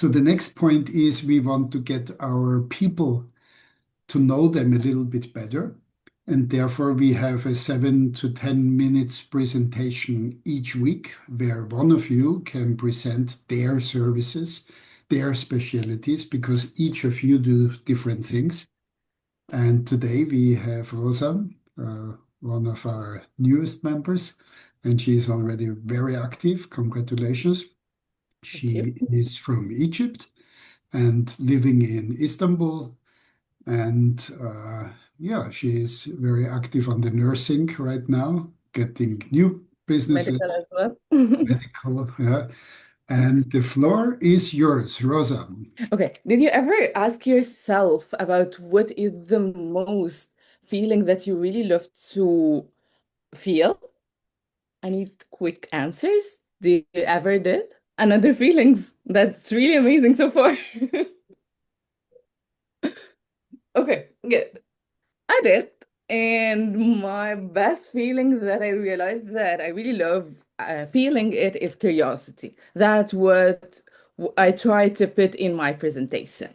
So the next point is we want to get our people to know them a little bit better. And therefore, we have a 7 to 10 minutes presentation each week where one of you can present their services, their specialties, because each of you do different things. And today we have Rozan, one of our newest members, and she is already very active. Congratulations. Thank you. She is from Egypt and living in Istanbul. And yeah, she is very active on the nursing right now, getting new Medical businesses, as well. medical. Yeah. And the floor is yours, Rosa. Okay. Did you ever ask yourself about what is the most feeling that you really love to feel? I need quick answers. Did you ever did? Another feelings. That's really amazing so far. Okay, good. I did. And my best feeling that I realized that I really love feeling it is curiosity. That's what I try to put in my presentation.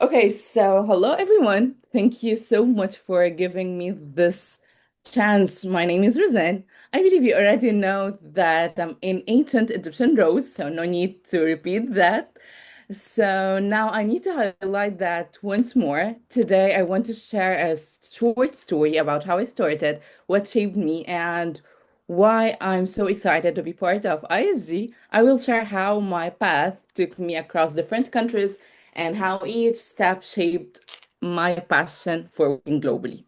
Okay, so hello everyone. Thank you so much for giving me this chance. My name is Rozan. I believe you already know that I'm in ancient Egyptian rose, so no need to repeat that. So now I need to highlight that once more. Today I want to share a short story about how I started, what shaped me, and why I'm so excited to be part of ISG. I will share how my path took me across different countries and how each step shaped my passion for working globally.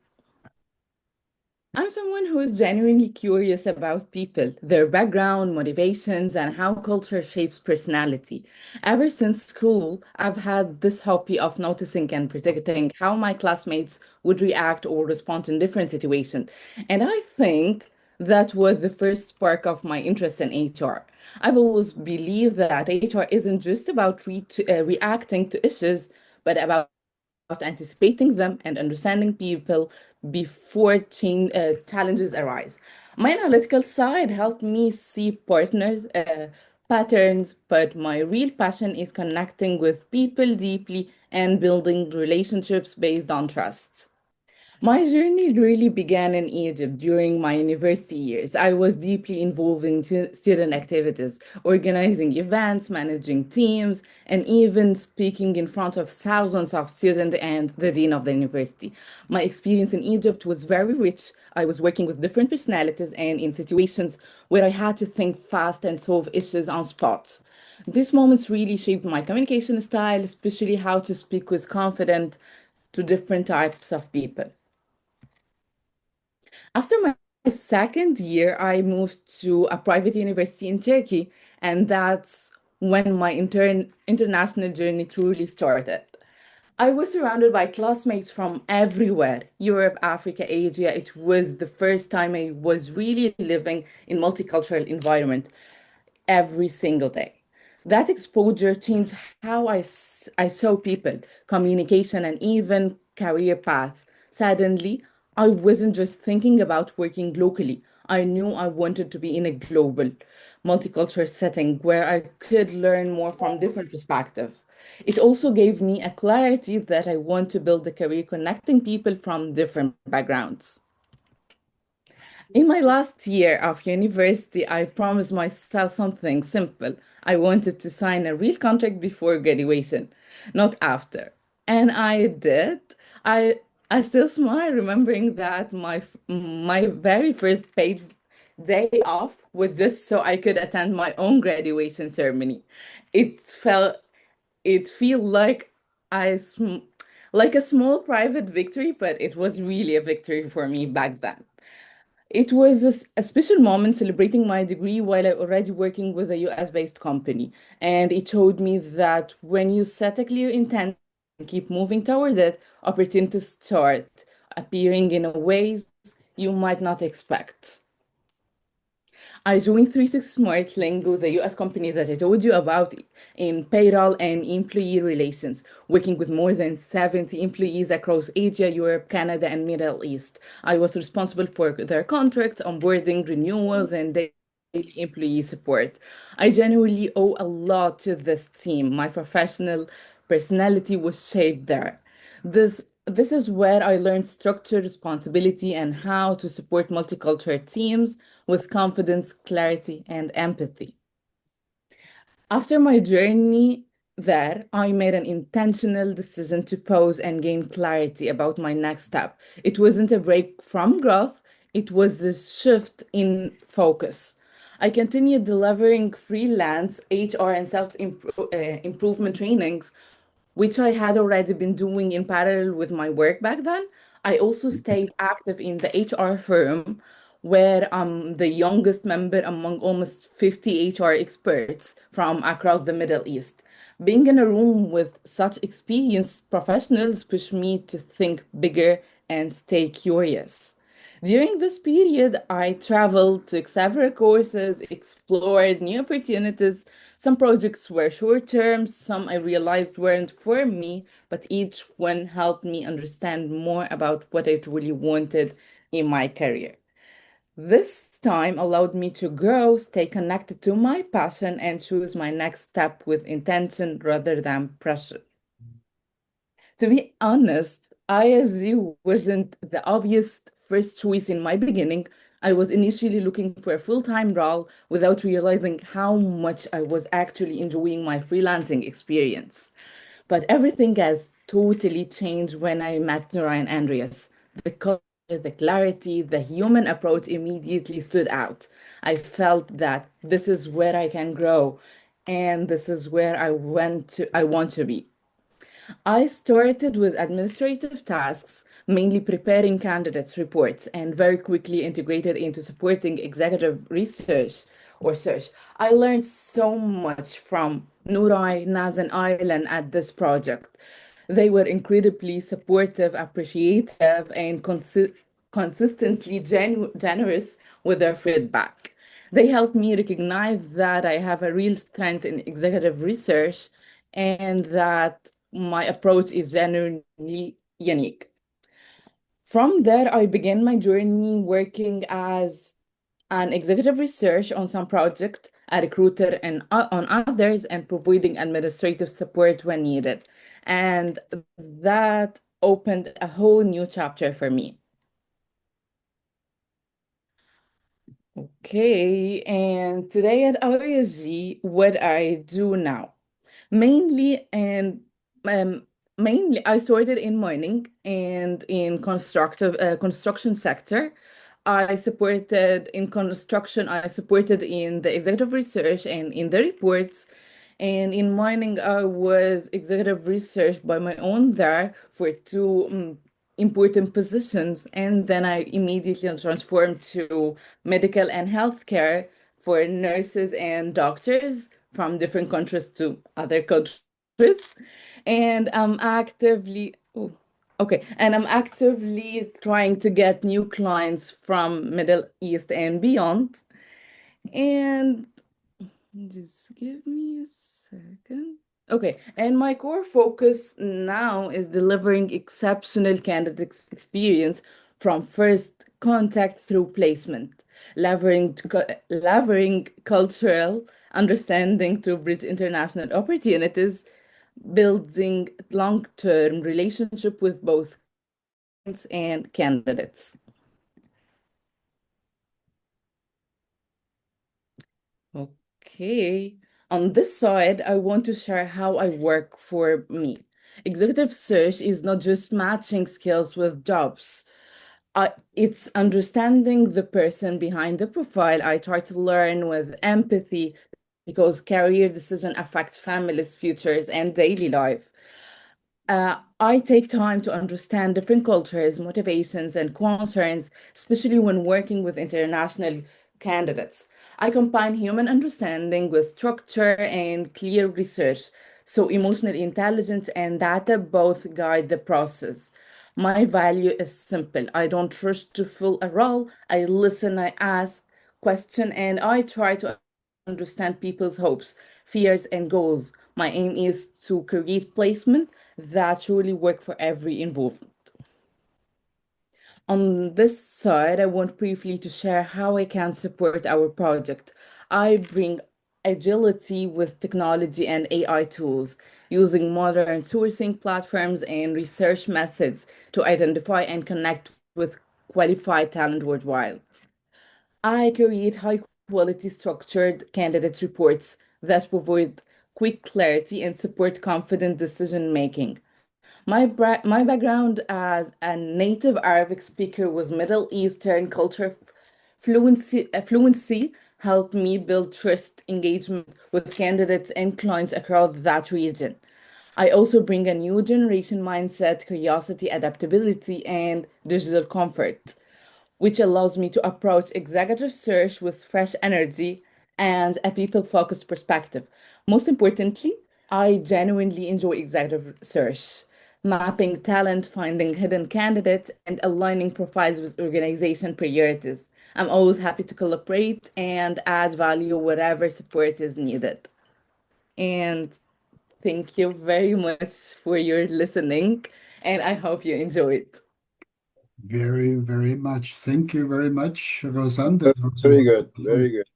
I'm someone who is genuinely curious about people, their background, motivations, and how culture shapes personality. Ever since school, I've had this hobby of noticing and predicting how my classmates would react or respond in different situations. And I think that was the first spark of my interest in HR. I've always believed that HR isn't just about reacting to issues, but about anticipating them and understanding people before challenges arise. My analytical side helped me see patterns, but my real passion is connecting with people deeply and building relationships based on trust. My journey really began in Egypt during my university years. I was deeply involved in student activities, organizing events, managing teams, and even speaking in front of thousands of students and the dean of the university. My experience in Egypt was very rich. I was working with different personalities and in situations where I had to think fast and solve issues on spot. These moments really shaped my communication style, especially how to speak with confidence to different types of people. After my second year, I moved to a private university in Turkey, and that's when my international journey truly started. I was surrounded by classmates from everywhere, Europe, Africa, Asia. It was the first time I was really living in multicultural environment every single day. That exposure changed how I saw people, communication, and even career paths. Suddenly, I wasn't just thinking about working locally. I knew I wanted to be in a global, multicultural setting where I could learn more from different perspectives. It also gave me a clarity that I want to build a career connecting people from different backgrounds. In my last year of university, I promised myself something simple. I wanted to sign a real contract before graduation, not after. And I did. I I still smile remembering that my very first paid day off was just so I could attend my own graduation ceremony. It felt it feel like I sm like a small private victory, but it was really a victory for me back then. It was a special moment celebrating my degree while I already working with a US-based company. And it showed me that when you set a clear intent and keep moving toward it, opportunities start appearing in ways you might not expect. I joined 36 Smart Lingo, the US company that I told you about in payroll and employee relations, working with more than 70 employees across Asia, Europe, Canada, and Middle East. I was responsible for their contracts, onboarding, renewals, and daily daily employee support. I genuinely owe a lot to this team. My professional personality was shaped there. This is where I learned structure, responsibility, and how to support multicultural teams with confidence, clarity, and empathy. After my journey there, I made an intentional decision to pause and gain clarity about my next step. It wasn't a break from growth, it was a shift in focus. I continued delivering freelance HR and self improvement trainings, which I had already been doing in parallel with my work back then. I also stayed active in the HR firm, where I'm the youngest member among almost 50 HR experts from across the Middle East. Being in a room with such experienced professionals pushed me to think bigger and stay curious. During this period, I traveled, took several courses, explored new opportunities. Some projects were short term, some I realized weren't for me, but each one helped me understand more about what I truly wanted in my career. This time allowed me to grow, stay connected to my passion, and choose my next step with intention rather than pressure. To be honest, ISG wasn't the obvious first choice in my beginning. I was initially looking for a full-time role without realizing how much I was actually enjoying my freelancing experience. But everything has totally changed when I met Nora and Andreas. The culture, the clarity, the human approach immediately stood out. I felt that this is where I can grow and this is where I want to be. I started with administrative tasks, mainly preparing candidates' reports, and very quickly integrated into supporting executive research or search. I learned so much from Nurai, Naz, and Island at this project. They were incredibly supportive, appreciative, and consistently generous with their feedback. They helped me recognize that I have a real strength in executive research and that my approach is genuinely unique. From there, I began my journey working as an executive research on some project, a recruiter and on others, and providing administrative support when needed. And that opened a whole new chapter for me. Okay, and today at OSG, what I do now. Mainly and um, mainly I started in mining and in construction sector. I supported in the executive research and in the reports. And in mining, I was executive research by my own there for two important positions. And then I immediately transformed to medical and healthcare for nurses and doctors from different countries to other countries. And I'm actively trying to get new clients from Middle East and beyond. And just give me a second. Okay, and my core focus now is delivering exceptional candidate experience from first contact through placement, leveraging cultural understanding to bridge international opportunities, building long-term relationship with both clients and candidates. Okay. On this side, I want to share how I work for me. Executive search is not just matching skills with jobs. It's understanding the person behind the profile. I try to learn with empathy because career decisions affect families' futures and daily life. I take time to understand different cultures, motivations, and concerns, especially when working with international candidates. I combine human understanding with structure and clear research, so emotional intelligence and data both guide the process. My value is simple. I don't rush to fill a role. I listen, I ask, question, and I try to understand people's hopes, fears, and goals. My aim is to create placement that truly work for every involved. On this side, I want briefly to share how I can support our project. I bring agility with technology and AI tools, using modern sourcing platforms and research methods to identify and connect with qualified talent worldwide. I create high quality structured candidate reports that provide quick clarity and support confident decision making. My background as a native Arabic speaker with Middle Eastern culture fluency helped me build trust engagement with candidates and clients across that region. I also bring a new generation mindset, curiosity, adaptability, and digital comfort, which allows me to approach executive search with fresh energy and a people focused perspective. Most importantly, I genuinely enjoy executive search, mapping talent, finding hidden candidates, and aligning profiles with organization priorities. I'm always happy to collaborate and add value wherever support is needed. And thank you very much for your listening, and I hope you enjoyed. Very, very much. Thank you very much, Rozan. That was a Very good. wonderful Very good.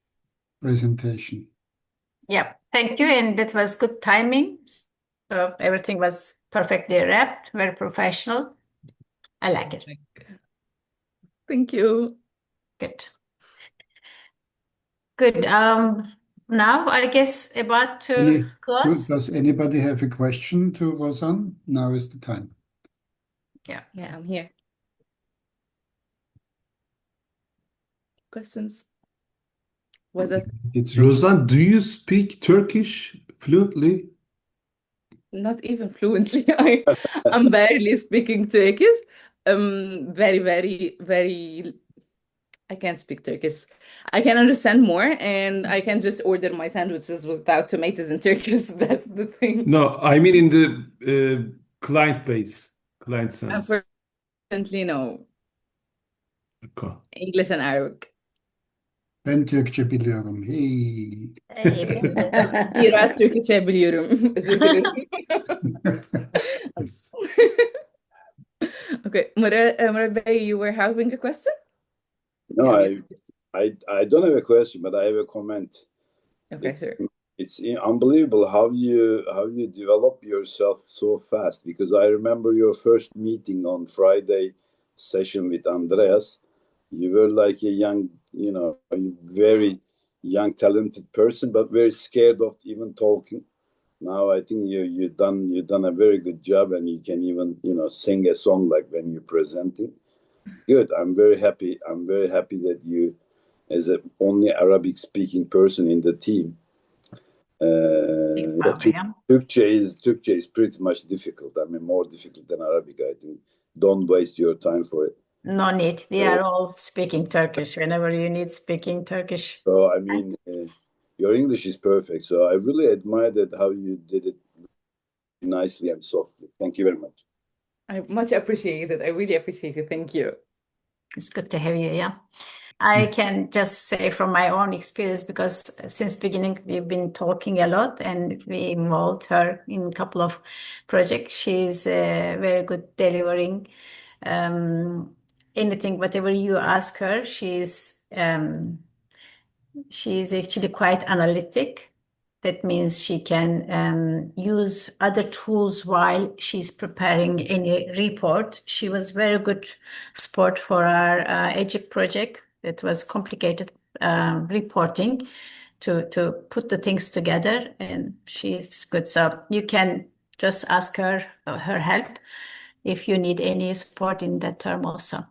presentation. Yeah, thank you. And that was good timing. So everything was perfectly wrapped, very professional. I like it. Thank you. Good. Good. Now I guess about to close. Does anybody have a question to Rozan? Now is the time. Yeah. Yeah, I'm here. Questions? Was it It's Rozan, do you speak Turkish fluently? not even fluently? I'm barely speaking Turkish. Very, very, very. I can't speak Turkish. I can understand more, and I can just order my sandwiches without tomatoes in Turkish. That's the thing. No, I mean in the client base, client sense. Unfortunately, no. Okay. English and Arabic. Ben Türkçe biliyorum. Hey. Biraz Türkçe biliyorum. Özür dilerim. Yes. Okay, Murad Bey, you were having a question? No, You have I, your- I don't have a question, but I have a comment. Okay, sure. It's unbelievable how you develop yourself so fast, because I remember your first meeting on Friday session with Andreas. You were like a young, very young, talented person, but very scared of even talking. Now I think you've done a very good job, and you can even sing a song like when you're presenting. Good. I'm very happy. I'm very happy that you, as a only Arabic speaking person in the team, Turkçe is pretty much difficult. I mean, more difficult than Arabic, I think. Don't waste your time for it. No need. We are all speaking Turkish whenever you need speaking Turkish. So, I mean, your English is perfect. So I really admire that how you did it nicely and softly. Thank you very much. I much appreciate it. I really appreciate it. Thank you. It's good to have you, yeah. I can just say from my own experience, because since beginning we've been talking a lot and we involved her in a couple of projects. She's very good delivering anything, whatever you ask her. She's actually quite analytic. That means she can use other tools while she's preparing any report. She was very good support for our Egypt project. That was complicated reporting to put the things together, and she's good. So you can just ask her help if you need any support in that term also.